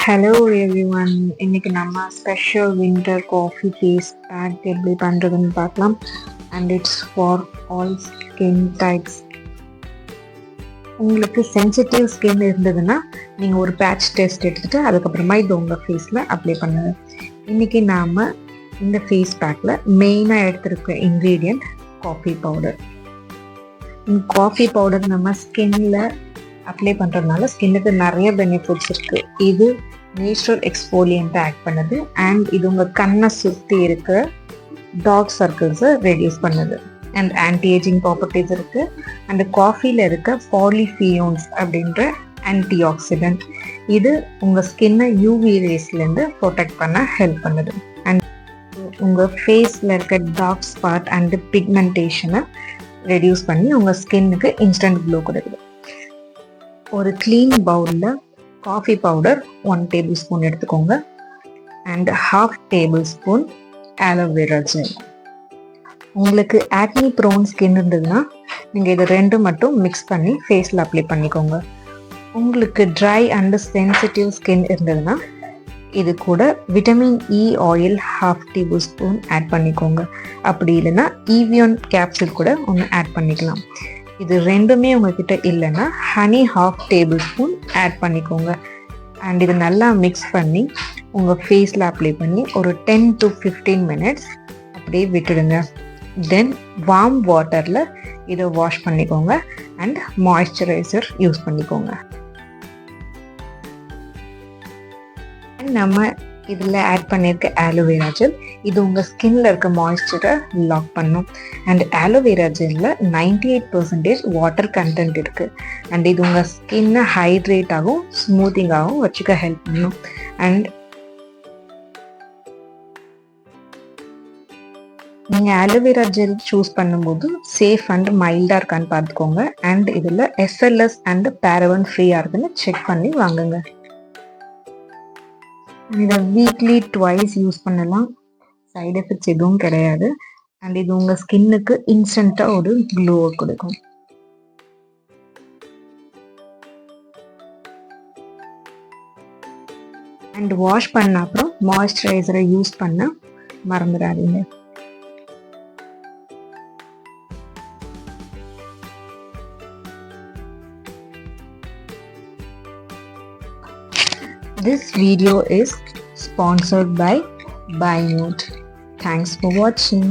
Hello everyone, இன்னைக்கு நம்ம special winter coffee face pack எப்படி பண்ணுறதுன்னு பார்க்கலாம். And it's for all skin types. உங்களுக்கு சென்சிட்டிவ் ஸ்கின் இருந்ததுன்னா நீங்கள் ஒரு பேட்ச் டெஸ்ட் எடுத்துகிட்டு அதுக்கப்புறமா இது உங்கள் ஃபேஸில் அப்ளை பண்ணுங்க. இன்றைக்கி நாம் இந்த ஃபேஸ் பேக்கில் மெயினாக எடுத்துருக்க ingredient coffee powder. Coffee powder நம்ம ஸ்கின்ல அப்ளை பண்ணுறதுனால ஸ்கின்னுக்கு நிறைய பெனிஃபிட்ஸ் இருக்குது. இது நேச்சுரல் எக்ஸ்ஃபோலியண்ட்டை ஆக்ட் பண்ணுது அண்ட் இது உங்கள் கண்ணை சுற்றி இருக்க டார்க் சர்க்கிள்ஸை ரெடியூஸ் பண்ணுது. அண்ட் ஆன்டி ஏஜிங் ப்ராப்பர்ட்டிஸ் இருக்குது. அண்ட் காஃபியில் இருக்க பாலிஃபியோன்ஸ் அப்படின்ற ஆன்டி ஆக்சிடென்ட், இது உங்கள் ஸ்கின்னை யூவி ரேஸ்லேருந்து ப்ரொடெக்ட் பண்ண ஹெல்ப் பண்ணுது. அண்ட் உங்கள் ஃபேஸில் இருக்க டார்க் ஸ்பாட் அண்ட் பிக்மெண்டேஷனை ரெடியூஸ் பண்ணி உங்கள் ஸ்கின்னுக்கு இன்ஸ்டன்ட் க்ளோ கொடுக்குது. ஒரு க்ளீன் பவுலில் காஃபி பவுடர் 1 டேபிள் ஸ்பூன் எடுத்துக்கோங்க and 1/2 table spoon aloe vera gel. உங்களுக்கு ஆக்னி ப்ரோன் ஸ்கின் இருந்ததுன்னா நீங்கள் இது ரெண்டும் மட்டும் மிக்ஸ் பண்ணி ஃபேஸில் அப்ளை பண்ணிக்கோங்க. உங்களுக்கு ட்ரை அண்ட் சென்சிட்டிவ் ஸ்கின் இருந்ததுன்னா இது கூட vitamin E oil 1/2 tablespoon add பண்ணிக்கோங்க. அப்படி இல்லைன்னா ஈவியன் கேப்சூல் கூட ஒன்று ஆட் பண்ணிக்கலாம். இது ரெண்டுமே உங்ககிட்ட இல்லைன்னா ஹனி 1/2 டேபிள் ஸ்பூன் ஆட் பண்ணிக்கோங்க. அண்ட் இது நல்லா மிக்ஸ் பண்ணி உங்கள் ஃபேஸில் அப்ளை பண்ணி ஒரு 10 to 15 மினிட்ஸ் அப்படியே விட்டுடுங்க. தென் வார்ம் வாட்டரில் இதை வாஷ் பண்ணிக்கோங்க அண்ட் மாய்ஸ்சரைசர் யூஸ் பண்ணிக்கோங்க. நம்ம இதில் ஆட் பண்ணியிருக்க ஆலோவேரா ஜெல், இது உங்கள் ஸ்கின்ல இருக்க மாய்ஸ்சரை லாக் பண்ணும். அண்ட் ஆலோவேரா ஜெல்லில் 98% வாட்டர் கண்டென்ட் இருக்குது. அண்ட் இது உங்கள் ஸ்கின்னை ஹைட்ரேட்டாகவும் ஸ்மூத்திங்காகவும் வச்சுக்க ஹெல்ப் பண்ணும். அண்ட் நீங்கள் ஆலோவேரா ஜெல் சூஸ் பண்ணும்போது சேஃப் அண்ட் மைல்டாக இருக்கான்னு பார்த்துக்கோங்க. அண்ட் இதில் SLS அண்ட் பேரபன் ஃப்ரீயாக இருக்குன்னு செக் பண்ணி வாங்குங்க. இதை வீக்லி 2 யூஸ் பண்ணலாம். சைடு எஃபெக்ட்ஸ் எதுவும் கிடையாது. அண்ட் இது உங்கள் ஸ்கின்னுக்கு இன்ஸ்டண்ட்டாக ஒரு க்ளோவை கொடுக்கும். அண்ட் வாஷ் பண்ண அப்புறம் மாய்ஸ்சரைசரை யூஸ் பண்ண மறந்துடாதீங்க. This video is sponsored by BuyMote. Thanks for watching.